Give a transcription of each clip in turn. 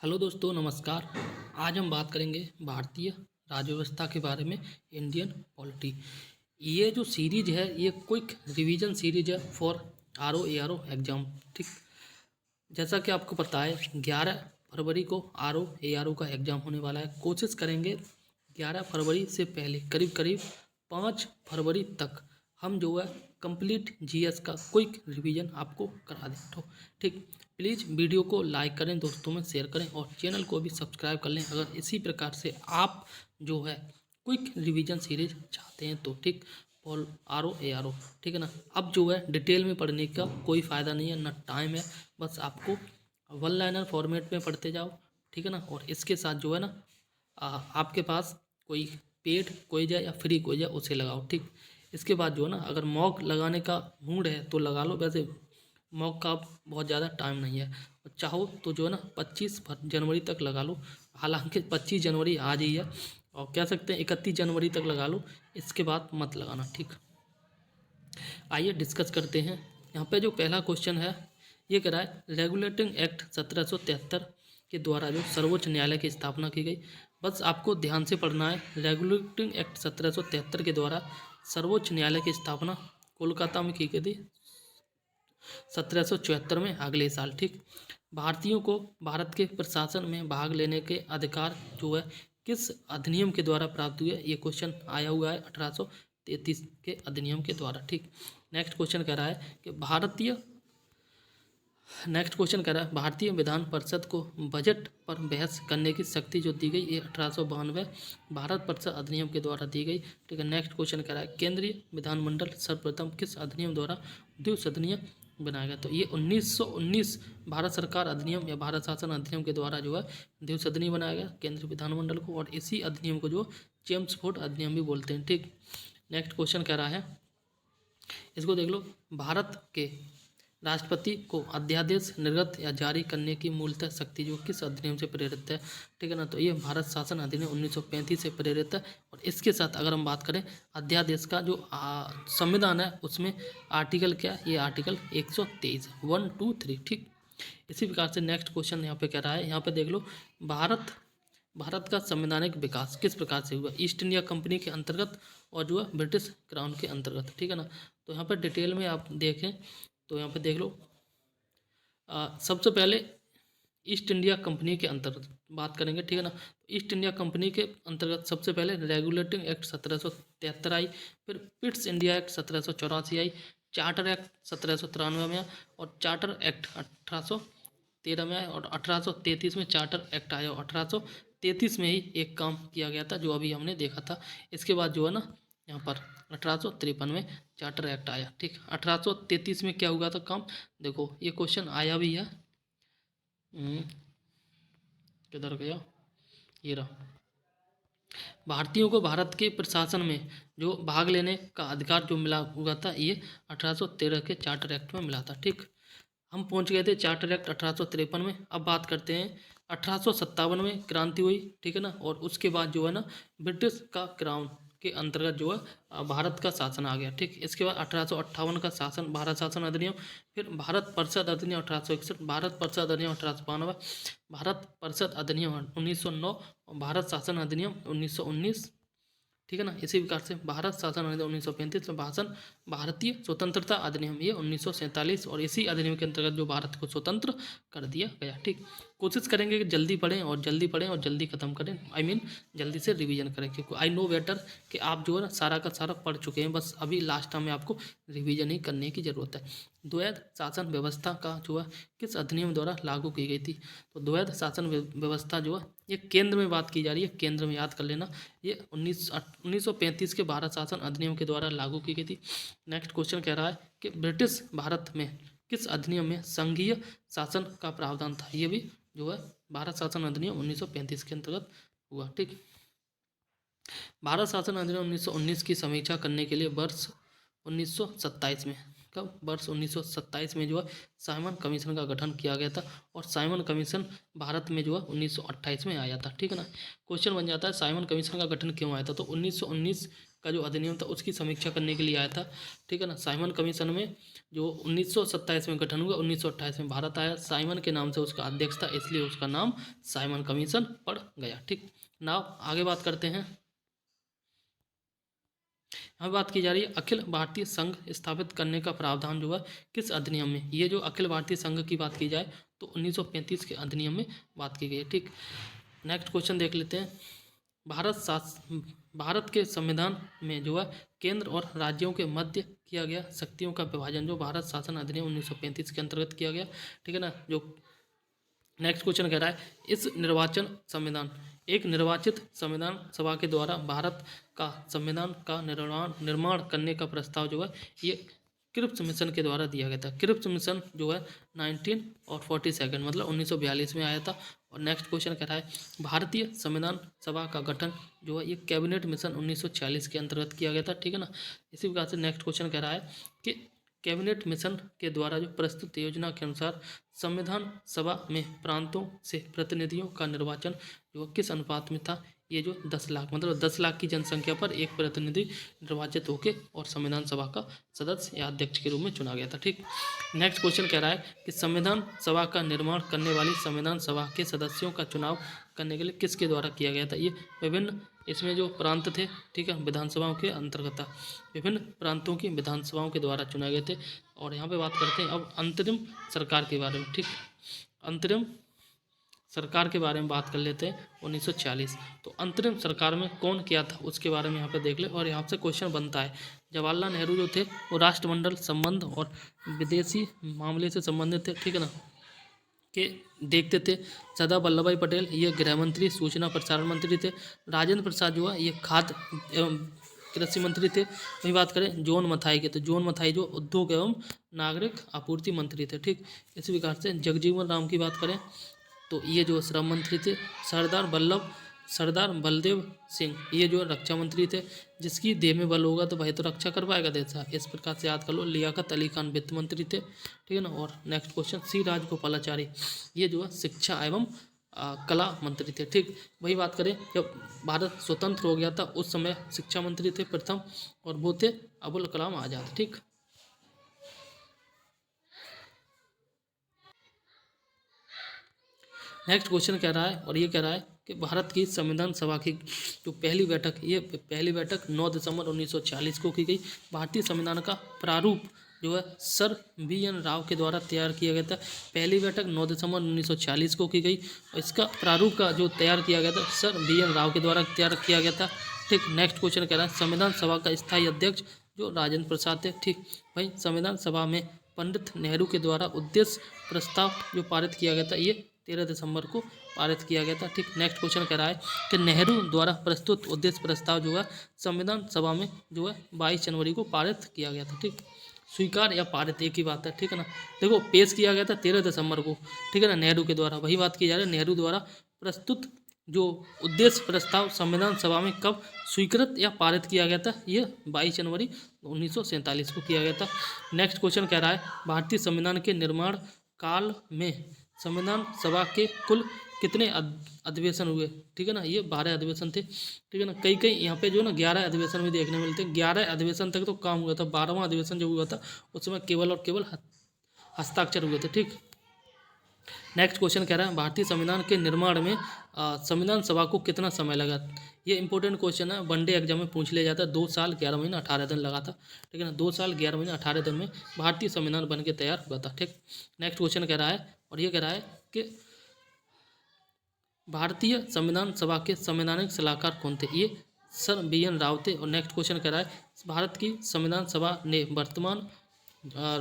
Hello दोस्तों, नमस्कार। आज हम बात करेंगे भारतीय राज्य व्यवस्था के बारे में, इंडियन पॉलिटी। ये जो सीरीज है ये क्विक रिवीजन सीरीज है फॉर RO ARO एग्जाम। ठीक, जैसा कि आपको पता है 11 फरवरी को RO ARO का एग्ज़ाम होने वाला है। कोशिश करेंगे 11 फरवरी से पहले करीब करीब 5 फरवरी तक हम जो है कंप्लीट जीएस का क्विक रिवीजन आपको करा दें। तो ठीक, प्लीज़ वीडियो को लाइक करें, दोस्तों में शेयर करें और चैनल को भी सब्सक्राइब कर लें अगर इसी प्रकार से आप जो है क्विक रिवीजन सीरीज चाहते हैं तो। ठीक, और RO ARO, ठीक है ना। अब जो है डिटेल में पढ़ने का कोई फ़ायदा नहीं है, ना टाइम है। बस आपको वन लाइनर फॉर्मेट में पढ़ते जाओ, ठीक है ना। और इसके साथ जो है ना आपके पास कोई पेड क्विज है या फ्री क्विज है उसे लगाओ। ठीक, इसके बाद जो है ना अगर मॉक लगाने का मूड है तो लगा लो। वैसे मॉक का बहुत ज़्यादा टाइम नहीं है, और चाहो तो जो है ना 25 जनवरी तक लगा लो। हालांकि 25 जनवरी आज ही है, और कह सकते हैं 31 जनवरी तक लगा लो, इसके बाद मत लगाना। ठीक, आइए डिस्कस करते हैं। यहाँ पे जो पहला क्वेश्चन है ये कह रहा है रेगुलेटिंग एक्ट 1773 के द्वारा जो सर्वोच्च न्यायालय की स्थापना की गई। बस आपको ध्यान से पढ़ना है। रेगुलेटिंग एक्ट 1773 के द्वारा सर्वोच्च न्यायालय की स्थापना कोलकाता में की गई थी 1774 में, अगले साल। ठीक, भारतीयों को भारत के प्रशासन में भाग लेने के अधिकार जो है किस अधिनियम के द्वारा प्राप्त हुए? ये क्वेश्चन आया हुआ है 1833 के अधिनियम के द्वारा। ठीक, नेक्स्ट क्वेश्चन कह रहा है कि भारतीय विधान परिषद को बजट पर बहस करने की शक्ति जो दी गई ये 1892 भारत परिषद अधिनियम के द्वारा दी गई। ठीक है, नेक्स्ट क्वेश्चन कह रहा है केंद्रीय विधानमंडल सर्वप्रथम किस अधिनियम द्वारा द्विसदनीय बनाया गया? तो ये 1919 भारत सरकार अधिनियम या भारत शासन अधिनियम के द्वारा जो है द्विसदनीय बनाया गया केंद्रीय विधानमंडल को, और इसी अधिनियम को जो चेम्सफोर्ड अधिनियम भी बोलते हैं। ठीक, नेक्स्ट क्वेश्चन कह रहा है, इसको देख लो, भारत के राष्ट्रपति को अध्यादेश निर्गत या जारी करने की मूलतः शक्ति जो किस अधिनियम से प्रेरित है? ठीक है ना, तो ये भारत शासन अधिनियम 1935 से प्रेरित है। और इसके साथ अगर हम बात करें अध्यादेश का जो संविधान है उसमें आर्टिकल क्या है? ये आर्टिकल 123 1 2 3। ठीक, इसी प्रकार से नेक्स्ट क्वेश्चन यहाँ पे कह रहा है, यहाँ पे देख लो, भारत का संवैधानिक विकास किस प्रकार से हुआ? ईस्ट इंडिया कंपनी के अंतर्गत और जो है ब्रिटिश क्राउन के अंतर्गत। ठीक है ना, तो यहाँ पर डिटेल में आप देखें तो यहाँ पे देख लो, सबसे पहले ईस्ट इंडिया कंपनी के अंतर्गत बात करेंगे। ठीक है ना, ईस्ट इंडिया कंपनी के अंतर्गत सबसे पहले रेगुलेटिंग एक्ट 1773 आई, फिर पिट्स इंडिया एक्ट 1784 आई, चार्टर एक्ट 1793 में आया, और चार्टर एक्ट 1813 में आया, और 1833 में चार्टर एक्ट आया, और 1833 में ही एक काम किया गया था जो अभी हमने देखा था। इसके बाद जो है ना यहाँ पर 1853 में चार्टर एक्ट आया। ठीक, 1833 में क्या हुआ था काम? देखो ये क्वेश्चन आया भी है, किधर गया, ये रहा। भारतीयों को भारत के प्रशासन में जो भाग लेने का अधिकार जो मिला हुआ था ये 1813 के चार्टर एक्ट में मिला था। ठीक, हम पहुंच गए थे चार्टर एक्ट 1853 में। अब बात करते हैं 1857 में क्रांति हुई। ठीक है ना, और उसके बाद जो है ना ब्रिटिश का क्राउन के अंतर्गत जो है भारत का शासन आ गया। ठीक, इसके बाद 1858 का शासन भारत शासन अधिनियम, फिर भारत परिषद अधिनियम 1861, भारत परिषद अधिनियम 1892, भारत परिषद अधिनियम 1909 और भारत शासन अधिनियम 1919। ठीक है ना, इसी प्रकार से भारत शासन अधिनियम 1935 में भारतीय स्वतंत्रता अधिनियम ये 1947, और इसी अधिनियम के अंतर्गत जो भारत को स्वतंत्र कर दिया गया। ठीक, कोशिश करेंगे कि जल्दी पढ़ें और जल्दी खत्म करें, जल्दी से रिवीजन करें, क्योंकि आई नो बेटर कि आप जो है ना सारा का सारा पढ़ चुके हैं, बस अभी लास्ट टाइम में आपको रिवीजन ही करने की ज़रूरत है। द्वैध शासन व्यवस्था का जो है किस अधिनियम द्वारा लागू की गई थी? तो द्वैध शासन व्यवस्था जो है ये केंद्र में बात की जा रही है, केंद्र में याद कर लेना, ये 1935 के भारत शासन अधिनियम के द्वारा लागू की गई थी। नेक्स्ट क्वेश्चन कह रहा है कि ब्रिटिश भारत में किस अधिनियम में संघीय शासन का प्रावधान था? ये भी जो है भारत शासन अधिनियम 1935 के अंतर्गत हुआ। ठीक, भारत शासन अधिनियम 1919 की समीक्षा करने के लिए वर्ष 1927 में, कब? वर्ष 1927 में जो है साइमन कमीशन का गठन किया गया था, और साइमन कमीशन भारत में जो है 1928 में आया था। ठीक है ना, क्वेश्चन बन जाता है साइमन कमीशन का गठन क्यों आया था? तो 1919 का जो अधिनियम था उसकी समीक्षा करने के लिए आया था। ठीक है ना, साइमन कमीशन में जो 1927 में गठन हुआ, 1928 में भारत आया। साइमन के नाम से उसका अध्यक्ष था, इसलिए उसका नाम साइमन कमीशन पड़ गया। ठीक, नाउ आगे बात करते हैं। यहाँ बात की जा रही है अखिल भारतीय संघ स्थापित करने का प्रावधान जो है किस अधिनियम में। ये जो अखिल भारतीय संघ की बात की जाए तो 1935 के अधिनियम में बात की गई है। ठीक, नेक्स्ट क्वेश्चन देख लेते हैं। भारत के संविधान में जो है केंद्र और राज्यों के मध्य किया गया शक्तियों का विभाजन जो भारत शासन अधिनियम 1935 के अंतर्गत किया गया। ठीक है ना। जो नेक्स्ट क्वेश्चन कह रहा है, इस निर्वाचन संविधान एक निर्वाचित संविधान सभा के द्वारा भारत का संविधान का निर्माण करने का प्रस्ताव जो है ये क्रिप्स मिशन के द्वारा दिया गया था। क्रिप्स मिशन जो है 1942 मतलब 1942 में आया था। और नेक्स्ट क्वेश्चन कह रहा है, भारतीय संविधान सभा का गठन जो है ये कैबिनेट मिशन 1940 के अंतर्गत किया गया था। ठीक है ना। इसी प्रकार से नेक्स्ट क्वेश्चन कह रहा है कि कैबिनेट मिशन के द्वारा जो प्रस्तुत योजना के अनुसार संविधान सभा में प्रांतों से प्रतिनिधियों का निर्वाचन जो किस अनुपात में था। ये जो 10 लाख मतलब 10 लाख की जनसंख्या पर एक प्रतिनिधि निर्वाचित होकर और संविधान सभा का सदस्य या अध्यक्ष के रूप में चुना गया था। ठीक, नेक्स्ट क्वेश्चन कह रहा है कि संविधान सभा का निर्माण करने वाली संविधान सभा के सदस्यों का चुनाव करने के लिए किसके द्वारा किया गया था। ये विभिन्न इसमें जो प्रांत थे, ठीक है, विधानसभाओं के अंतर्गत था। विभिन्न प्रांतों की विधानसभाओं के द्वारा चुनाए गए थे। और यहाँ पे बात करते हैं अब अंतरिम सरकार के बारे में। ठीक, अंतरिम सरकार के बारे में बात कर लेते हैं 1940। तो अंतरिम सरकार में कौन किया था उसके बारे में यहाँ पे देख ले। और यहाँ से क्वेश्चन बनता है, जवाहरलाल नेहरू जो थे वो राष्ट्रमंडल संबंध और विदेशी मामले से संबंधित थे। ठीक है ना, के देखते थे। सरदार वल्लभ भाई पटेल ये गृह मंत्री सूचना प्रसारण मंत्री थे। राजेंद्र प्रसाद जो है ये खाद्य एवं कृषि मंत्री थे। वही बात करें जॉन मथाई के, तो जॉन मथाई जो उद्योग एवं नागरिक आपूर्ति मंत्री थे। ठीक, इसी प्रकार से जगजीवन राम की बात करें तो ये जो श्रम मंत्री थे। सरदार बलदेव सिंह ये जो रक्षा मंत्री थे। जिसकी देह में बल होगा तो भाई तो रक्षा कर पाएगा देश। इस प्रकार से याद कर लो। लियाकत अली खान वित्त मंत्री थे। ठीक है ना। और नेक्स्ट क्वेश्चन, सी राजगोपालाचारी ये जो है शिक्षा एवं कला मंत्री थे। ठीक, वही बात करें जब भारत स्वतंत्र हो गया था उस समय शिक्षा मंत्री थे प्रथम, और वो थे अबुल कलाम आज़ाद। ठीक, नेक्स्ट क्वेश्चन कह रहा है और ये कह रहा है कि भारत की संविधान सभा की जो पहली बैठक 9 दिसंबर 1940 को की गई। भारतीय संविधान का प्रारूप जो है सर बी.एन. राव के द्वारा तैयार किया गया था। पहली बैठक 9 दिसंबर 1940 को की गई और इसका प्रारूप का जो तैयार किया गया था सर बी.एन. राव के द्वारा तैयार किया गया था। ठीक, नेक्स्ट क्वेश्चन कह रहा है संविधान सभा का स्थायी अध्यक्ष जो राजेंद्र प्रसाद थे। ठीक, भाई संविधान सभा में पंडित नेहरू के द्वारा उद्देश्य प्रस्ताव जो पारित किया गया था ये 13 दिसंबर को पारित किया गया था। ठीक, नेक्स्ट क्वेश्चन कह रहा है कि नेहरू द्वारा प्रस्तुत उद्देश्य प्रस्ताव जो है संविधान सभा में जो है 22 जनवरी को पारित किया गया था। ठीक, स्वीकार या पारित एक ही बात है। ठीक है ना। देखो पेश किया गया था 13 दिसंबर को। ठीक है ना, नेहरू के द्वारा। वही बात की जा रही है, नेहरू द्वारा प्रस्तुत जो उद्देश्य प्रस्ताव संविधान सभा में कब स्वीकृत या पारित किया गया था, ये 22 जनवरी 1947 को किया गया था। नेक्स्ट क्वेश्चन कह रहा है भारतीय संविधान के निर्माण काल में संविधान सभा के कुल कितने अधिवेशन हुए। ठीक है ना, ये 12 अधिवेशन थे। ठीक है ना, कई यहाँ पे जो ना 11 अधिवेशन भी देखने मिलते हैं। 11 अधिवेशन तक तो काम हुआ था। 12वां अधिवेशन जब हुआ था उस समय केवल और केवल हस्ताक्षर हुए थे। ठीक, नेक्स्ट क्वेश्चन कह रहा है भारतीय संविधान के निर्माण में संविधान सभा को कितना समय लगा। ये इंपॉर्टेंट क्वेश्चन है, वनडे एग्जाम में पूछ लिया जाता है। 2 साल 11 महीने 18 दिन लगा था। ठीक है ना, 2 साल 11 महीने 18 दिन में भारतीय संविधान बन के तैयार हुआ था। ठीक, नेक्स्ट क्वेश्चन कह रहा है और ये कह रहा है कि भारतीय संविधान सभा के संवैधानिक सलाहकार कौन थे। ये सर बी.एन. राव थे। और नेक्स्ट क्वेश्चन कह रहा है भारत की संविधान सभा ने वर्तमान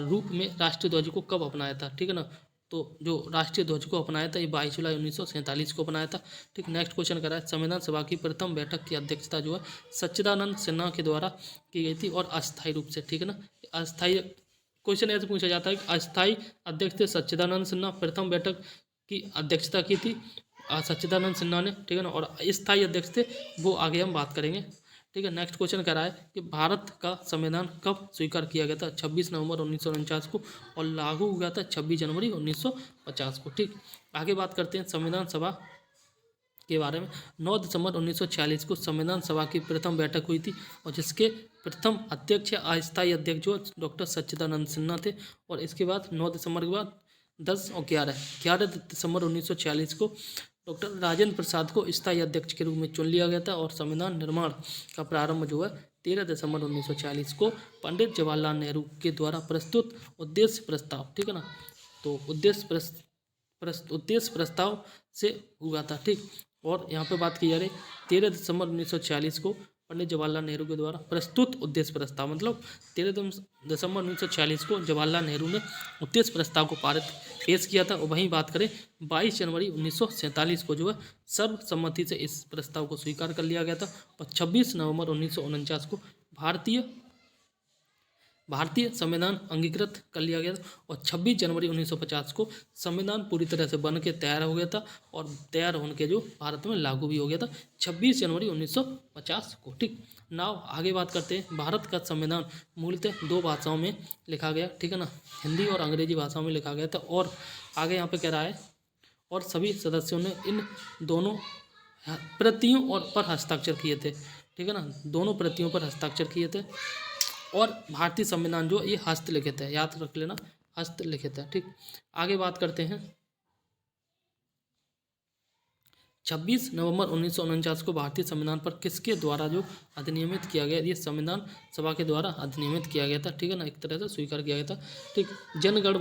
रूप में राष्ट्रीय ध्वज को कब अपनाया था। ठीक है ना, तो जो राष्ट्रीय ध्वज को अपनाया था ये 22 जुलाई 1947 को अपनाया था। ठीक, नेक्स्ट क्वेश्चन कर रहा है संविधान सभा की प्रथम बैठक की अध्यक्षता जो है सच्चिदानंद सिन्हा के द्वारा की गई थी और अस्थायी रूप से। ठीक है ना, अस्थायी क्वेश्चन ऐसे पूछा जाता है कि अस्थायी अध्यक्ष थे सच्चिदानंद सिन्हा, प्रथम बैठक की अध्यक्षता की थी सच्चिदानंद सिन्हा ने। ठीक है ना, और स्थायी अध्यक्ष थे वो आगे हम बात करेंगे। ठीक है, नेक्स्ट क्वेश्चन कह रहा है कि भारत का संविधान कब स्वीकार किया गया था। 26 नवंबर 1949 को और लागू हुआ था 26 जनवरी 1950 को। ठीक, आगे बात करते हैं संविधान सभा के बारे में। 9 दिसंबर 1946 को संविधान सभा की प्रथम बैठक हुई थी और जिसके प्रथम अध्यक्ष या अस्थायी अध्यक्ष जो डॉक्टर सच्चिदानंद सिन्हा थे। और इसके बाद 9 दिसंबर के बाद 10 और 11 दिसंबर 1946 को डॉक्टर राजेंद्र प्रसाद को स्थायी अध्यक्ष के रूप में चुन लिया गया था। और संविधान निर्माण का प्रारंभ जो है 13 दिसंबर 1940 को पंडित जवाहरलाल नेहरू के द्वारा प्रस्तुत उद्देश्य प्रस्ताव, ठीक है ना, तो उद्देश्य प्रस्ताव से हुआ था, ठीक। और यहाँ पे बात की जा रही 13 दिसंबर 1946 को पंडित जवाहरलाल नेहरू के द्वारा प्रस्तुत उद्देश्य प्रस्ताव, मतलब 13 दिसंबर 1946 को जवाहरलाल नेहरू ने उद्देश्य प्रस्ताव को पेश किया था। और वहीं बात करें 22 जनवरी 1947 को जो है सर्वसम्मति से इस प्रस्ताव को स्वीकार कर लिया गया था। और 26 नवंबर 1949 को भारतीय संविधान अंगीकृत कर लिया गया था। और 26 जनवरी 1950 को संविधान पूरी तरह से बन के तैयार हो गया था और तैयार होने के जो भारत में लागू भी हो गया था 26 जनवरी 1950 को, ठीक। नाउ आगे बात करते हैं। भारत का संविधान मूलतः 2 भाषाओं में लिखा गया, ठीक है ना, हिंदी और अंग्रेजी भाषाओं में लिखा गया था। और आगे यहाँ पे कह रहा है और सभी सदस्यों ने इन दोनों प्रतियों और पर हस्ताक्षर किए थे, ठीक है ना, दोनों प्रतियों पर हस्ताक्षर किए थे। और भारतीय संविधान जो ये हस्तलिखित है, याद रख लेना, हस्तलिखित है, ठीक। आगे बात करते हैं 26 नवंबर 1949 को भारतीय संविधान पर किसके द्वारा जो अधिनियमित किया गया, ये संविधान सभा के द्वारा अधिनियमित किया गया था, ठीक है ना, एक तरह से स्वीकार किया गया था, ठीक। जनगण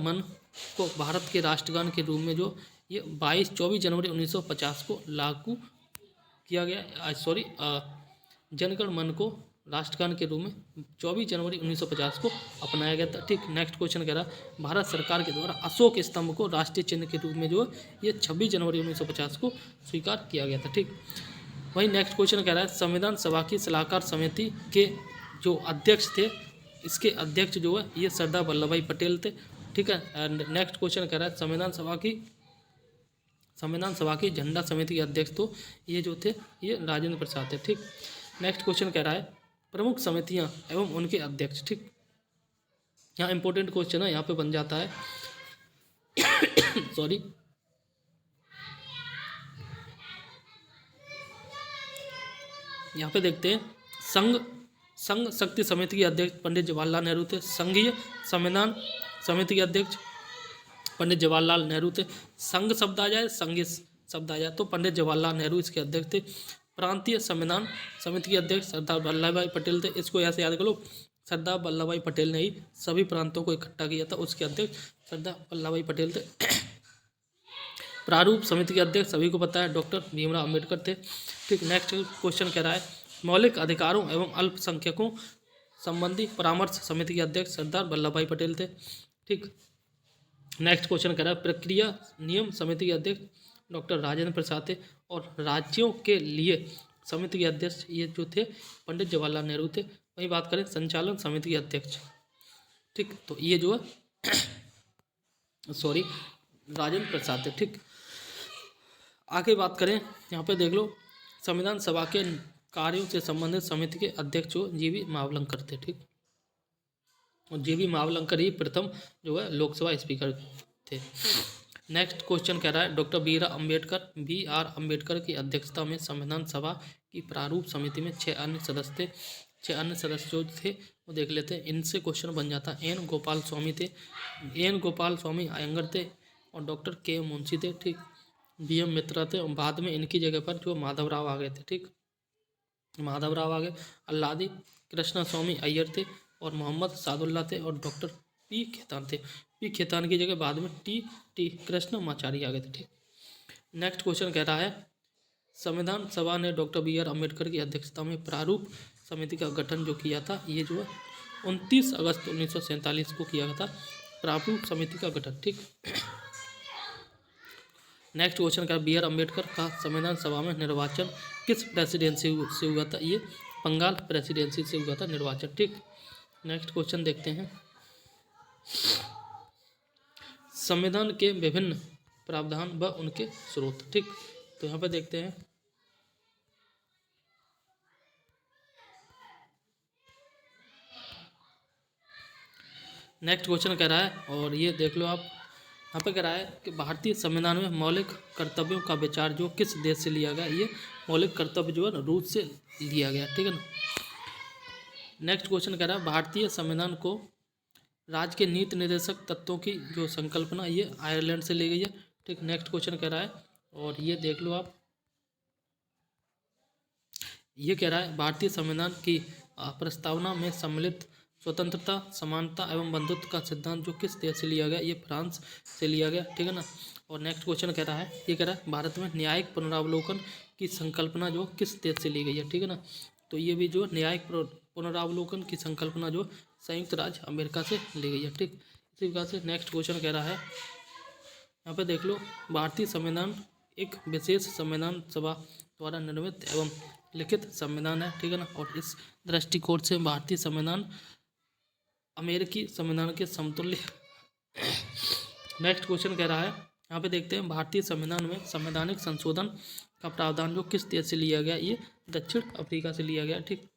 मन को भारत के राष्ट्रगान के रूप में जो ये 24 जनवरी 1950 को लागू किया गया, जनगण मन को राष्ट्रगान के रूप में 24 जनवरी 1950 को अपनाया गया था, ठीक। नेक्स्ट क्वेश्चन कह रहा है भारत सरकार के द्वारा अशोक स्तंभ को राष्ट्रीय चिन्ह के रूप में जो है ये 26 जनवरी 1950 को स्वीकार किया गया था, ठीक। वहीं नेक्स्ट क्वेश्चन कह रहा है संविधान सभा की सलाहकार समिति के जो अध्यक्ष थे, इसके अध्यक्ष जो है ये सरदार वल्लभ भाई पटेल थे, ठीक है। एंड नेक्स्ट क्वेश्चन कह रहा है संविधान सभा की झंडा समिति के अध्यक्ष तो ये जो थे ये राजेंद्र प्रसाद थे, ठीक। नेक्स्ट क्वेश्चन कह रहा है प्रमुख समितियां एवं उनके अध्यक्ष, ठीक। यहाँ इंपॉर्टेंट क्वेश्चन है, यहाँ पे बन जाता है सॉरी, यहाँ पे देखते हैं संघ शक्ति समिति के अध्यक्ष पंडित जवाहरलाल नेहरू थे। संघीय संविधान समिति के अध्यक्ष पंडित जवाहरलाल नेहरू थे। संघ शब्द आ जाए, संघीय शब्द आ जाए तो पंडित जवाहरलाल नेहरू इसके अध्यक्ष थे। प्रांतीय संविधान समिति के अध्यक्ष सरदार वल्लभ भाई पटेल थे। इसको ऐसे याद करो, सरदार वल्लभ भाई पटेल ने ही सभी प्रांतों को इकट्ठा किया था, उसके अध्यक्ष सरदार वल्लभ भाई पटेल थे। प्रारूप समिति के अध्यक्ष सभी को पता है डॉक्टर भीमराव अम्बेडकर थे, ठीक। नेक्स्ट क्वेश्चन कह रहा है मौलिक अधिकारों एवं अल्पसंख्यकों संबंधी परामर्श समिति के अध्यक्ष सरदार वल्लभ भाई पटेल थे, ठीक। नेक्स्ट क्वेश्चन कह रहा है प्रक्रिया नियम समिति के अध्यक्ष डॉक्टर राजेंद्र प्रसाद थे। और राज्यों के लिए समिति के अध्यक्ष ये जो थे पंडित जवाहरलाल नेहरू थे। वही बात करें संचालन समिति के अध्यक्ष, ठीक, तो ये जो है सॉरी राजेंद्र प्रसाद थे, ठीक। आगे बात करें यहाँ पे देख लो संविधान सभा के कार्यों से संबंधित समिति के अध्यक्ष जो जीवी मावलंकर थे, ठीक। और जीवी मावलंकर ही प्रथम जो है लोकसभा स्पीकर थे। नेक्स्ट क्वेश्चन कह रहा है डॉक्टर बी आर अम्बेडकर की अध्यक्षता में संविधान सभा की प्रारूप समिति में 6 अन्य सदस्य थे। 6 अन्य सदस्य जो थे वो देख लेते हैं। इनसे क्वेश्चन बन जाता है एन गोपाल स्वामी थे, एन गोपाल स्वामी अयंगर थे और डॉक्टर के मुंशी थे, ठीक। बी एम मित्रा थे और बाद में इनकी जगह पर जो माधवराव आ गए थे, ठीक, माधवराव आ गए। अल्लादी कृष्ण स्वामी अय्यर थे और मोहम्मद सादुल्ला थे और डॉक्टर पी खेतान थे। पी खेतान की जगह बाद में टी कृष्णमाचारी आ गए थे, ठीक। नेक्स्ट क्वेश्चन कह रहा है संविधान सभा ने डॉक्टर बी आर अम्बेडकर की अध्यक्षता में प्रारूप समिति का गठन जो किया था ये जो है 29 अगस्त 1947 को किया गया था प्रारूप समिति का गठन, ठीक। नेक्स्ट क्वेश्चन का बी आर अम्बेडकर का संविधान सभा में निर्वाचन किस प्रेसिडेंसी से हुआ था, ये बंगाल प्रेसिडेंसी से हुआ था निर्वाचन, ठीक। नेक्स्ट क्वेश्चन देखते हैं संविधान के विभिन्न प्रावधान व उनके स्रोत, ठीक। तो यहाँ पे देखते हैं नेक्स्ट क्वेश्चन कह रहा है और ये देख लो आप यहाँ पे कह रहा है कि भारतीय संविधान में मौलिक कर्तव्यों का विचार जो किस देश से लिया गया, ये मौलिक कर्तव्य जो है ना रूस से लिया गया, ठीक है ना। नेक्स्ट क्वेश्चन कह रहा है भारतीय संविधान को राज्य के नीति निर्देशक तत्वों की जो संकल्पना ये आयरलैंड से ली गई है, ठीक। नेक्स्ट क्वेश्चन कह रहा है, और ये देख लो आप, ये कह रहा है भारतीय संविधान की प्रस्तावना में सम्मिलित स्वतंत्रता, समानता एवं बंधुत्व का सिद्धांत जो किस देश से लिया गया, ये फ्रांस से लिया गया, ठीक है ना। और नेक्स्ट क्वेश्चन कह रहा है, ये कह रहा है भारत में न्यायिक पुनरावलोकन की संकल्पना जो किस देश से ली गई है, ठीक है ना। तो ये भी जो न्यायिक पुनरावलोकन की संकल्पना जो संयुक्त राज्य अमेरिका से ली गई है, ठीक। इसी प्रकार से नेक्स्ट क्वेश्चन कह रहा है, यहाँ पे देख लो, भारतीय संविधान एक विशेष संविधान सभा द्वारा निर्मित एवं लिखित संविधान है, ठीक है ना। और इस दृष्टिकोण से भारतीय संविधान अमेरिकी संविधान के समतुल्य। नेक्स्ट क्वेश्चन कह रहा है, यहाँ पे देखते हैं भारतीय संविधान में संवैधानिक संशोधन का प्रावधान जो किस देश से लिया गया, ये दक्षिण अफ्रीका से लिया गया, ठीक।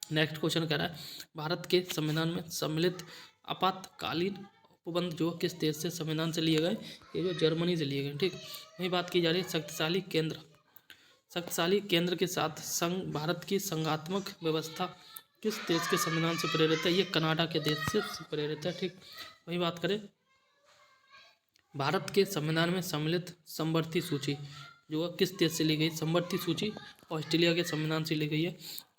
नेक्स्ट क्वेश्चन कह रहा है भारत के संविधान में सम्मिलित आपातकालीन उपबंध जो किस देश से संविधान से लिए गए, ये जो जर्मनी से लिए गए, ठीक। वही बात की जा रही है शक्तिशाली केंद्र के साथ संघ भारत की संघात्मक व्यवस्था किस देश के संविधान से प्रेरित है, ये कनाडा के देश से प्रेरित है, ठीक। वही बात करें भारत के संविधान में सम्मिलित समवर्ती सूची जो किस देश से ली गई, समवर्ती सूची ऑस्ट्रेलिया के संविधान से ली गई है।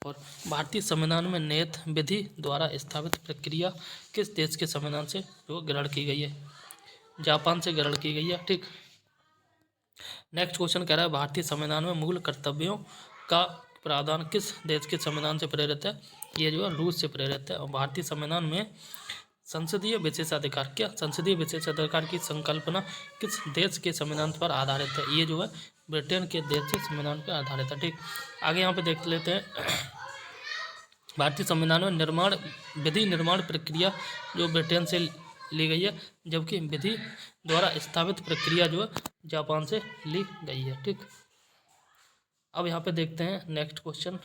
और भारतीय संविधान में नियत विधि द्वारा स्थापित प्रक्रिया किस देश के संविधान से जो ग्रहण की गई है, जापान से ग्रहण की गई है, ठीक। नेक्स्ट क्वेश्चन कह रहा है भारतीय संविधान में मूल कर्तव्यों का प्रावधान किस देश के संविधान से प्रेरित है, ये जो है रूस से प्रेरित है। और भारतीय संविधान में संसदीय विशेषाधिकार, क्या संसदीय विशेषाधिकार की संकल्पना किस देश के संविधान पर आधारित है, ये जो है ब्रिटेन के देश के संविधान पर आधारित है, ठीक। आगे यहाँ पे देख लेते हैं भारतीय संविधान में विधि निर्माण प्रक्रिया जो ब्रिटेन से ली गई है, जबकि विधि द्वारा स्थापित प्रक्रिया जो है जापान से ली गई है, ठीक। अब यहाँ पे देखते हैं नेक्स्ट क्वेश्चन,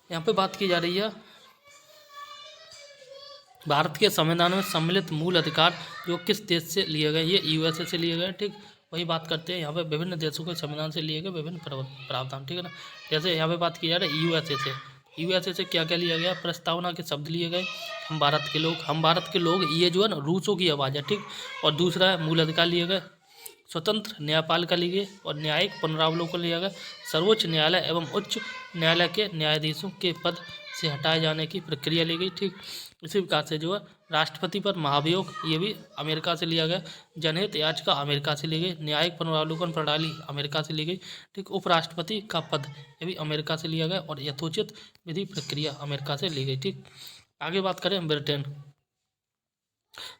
यहाँ पे बात की जा रही है भारत के संविधान में सम्मिलित मूल अधिकार जो किस देश से लिए गए, ये यूएसए से लिए गए, ठीक। वही बात करते हैं यहाँ पे विभिन्न देशों के संविधान से लिए गए विभिन्न प्रावधान, ठीक है ना। जैसे यहाँ पे बात की जा रही है यूएसए से क्या क्या लिया गया, प्रस्तावना के शब्द लिए गए, हम भारत के लोग, ये जो है ना रूसों की आवाज़ है, ठीक। और दूसरा है मूल अधिकार लिए गए, स्वतंत्र न्यायपालिका ली गई और न्यायिक पुनरावलोकन लिया गया, सर्वोच्च न्यायालय एवं उच्च न्यायालय के न्यायाधीशों के पद से हटाए जाने की प्रक्रिया ली गई, ठीक। इसी प्रकार से जो है राष्ट्रपति पर महाभियोग, ये भी अमेरिका से लिया गया, जनहित याचिका अमेरिका से ली गई, न्यायिक पुनरावलोकन प्रणाली अमेरिका से ली गई, ठीक। उपराष्ट्रपति का पद ये भी अमेरिका से लिया गया और यथोचित विधि प्रक्रिया अमेरिका से ली गई, ठीक। आगे बात करें ब्रिटेन,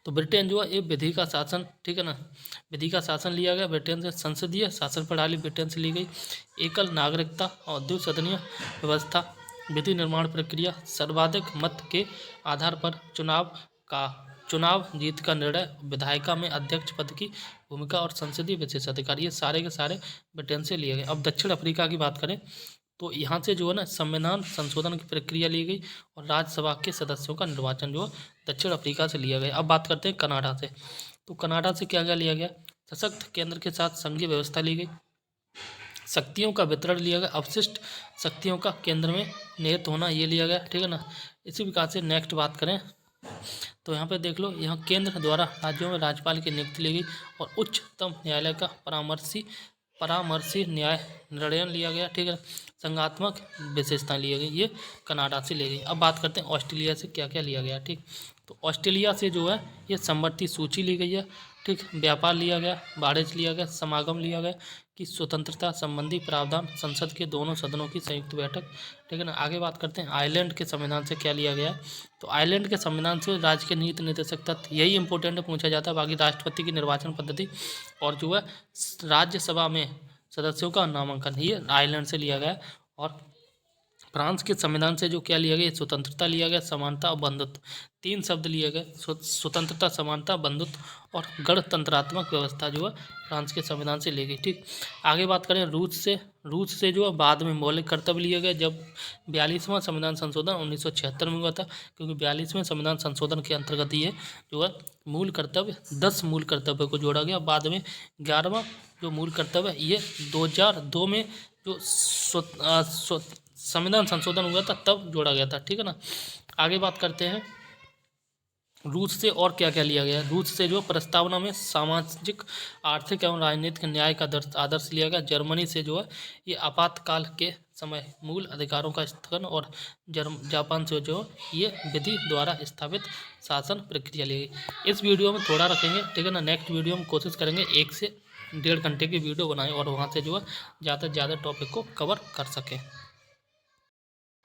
तो ब्रिटेन जो है ये विधि का शासन, ठीक है ना, विधि का शासन लिया गया ब्रिटेन से। संसदीय शासन प्रणाली ब्रिटेन से ली गई, एकल नागरिकता और द्विसदनीय व्यवस्था, विधि निर्माण प्रक्रिया, सर्वाधिक मत के आधार पर चुनाव जीत का निर्णय, विधायिका में अध्यक्ष पद की भूमिका और संसदीय विशेषाधिकार, ये सारे के सारे ब्रिटेन से लिए गए। अब दक्षिण अफ्रीका की बात करें तो यहाँ से जो है ना संविधान संशोधन की प्रक्रिया ली गई और राज्यसभा के सदस्यों का निर्वाचन जो दक्षिण अफ्रीका से लिया गया। अब बात करते हैं कनाडा से, तो कनाडा से क्या क्या लिया गया, सशक्त केंद्र के साथ संघीय व्यवस्था ली गई, शक्तियों का वितरण लिया गया, अवशिष्ट शक्तियों का केंद्र में निहित होना, ये लिया गया, ठीक है ना। इसी प्रकार से नेक्स्ट बात करें तो यहाँ पे देख लो, यहाँ केंद्र द्वारा राज्यों में राज्यपाल की नियुक्ति ली गई और उच्चतम न्यायालय का परामर्शी न्याय निर्णय लिया गया, ठीक है। संघात्मक विशेषता ली गई, ये कनाडा से ली गई। अब बात करते हैं ऑस्ट्रेलिया से क्या क्या लिया गया, ठीक। तो ऑस्ट्रेलिया से जो है ये समवर्ती सूची ली गई है, ठीक। व्यापार लिया गया, वाणिज्य लिया गया, समागम लिया गया कि स्वतंत्रता संबंधी प्रावधान, संसद के दोनों सदनों की संयुक्त बैठक, ठीक है ना। आगे बात करते हैं आयरलैंड के संविधान से क्या लिया गया, तो आयरलैंड के संविधान से राज्य के नीति निर्देशक तत्व, यही इंपॉर्टेंट पूछा जाता है, बाकी राष्ट्रपति की निर्वाचन पद्धति और जो है राज्यसभा में सदस्यों का नामांकन, ये आयरलैंड से लिया गया। और फ्रांस के संविधान से जो क्या लिया गया, स्वतंत्रता लिया गया, समानता और बंधुत्व, 3 शब्द लिए गए, स्वतंत्रता, समानता, बंधुत्व और गणतंत्रात्मक व्यवस्था जो है फ्रांस के संविधान से ली गई, ठीक। आगे बात करें रूस से, रूस से जो है बाद में मौलिक कर्तव्य लिया गया जब 42वां संविधान संशोधन 1976 में हुआ था, क्योंकि 42वें संविधान संशोधन के अंतर्गत ये जो है मूल कर्तव्य 10 मूल कर्तव्य को जोड़ा गया। बाद में 11वां जो मूल कर्तव्य है ये 2002 में जो संविधान संशोधन हुआ था तब जोड़ा गया था। ठीक है ना। आगे बात करते हैं रूस से और क्या क्या लिया गया। रूस से जो प्रस्तावना में सामाजिक, आर्थिक एवं राजनीतिक न्याय का आदर्श लिया गया। जर्मनी से जो है ये आपातकाल के समय मूल अधिकारों का स्थगन, और जापान से जो ये विधि द्वारा स्थापित शासन प्रक्रिया ली गई। इस वीडियो में थोड़ा रखेंगे, ठीक है ना। नेक्स्ट वीडियो में कोशिश करेंगे 1 से 1.5 घंटे की वीडियो बनाएं और वहाँ से जो है ज़्यादा से ज़्यादा टॉपिक को कवर कर सकें।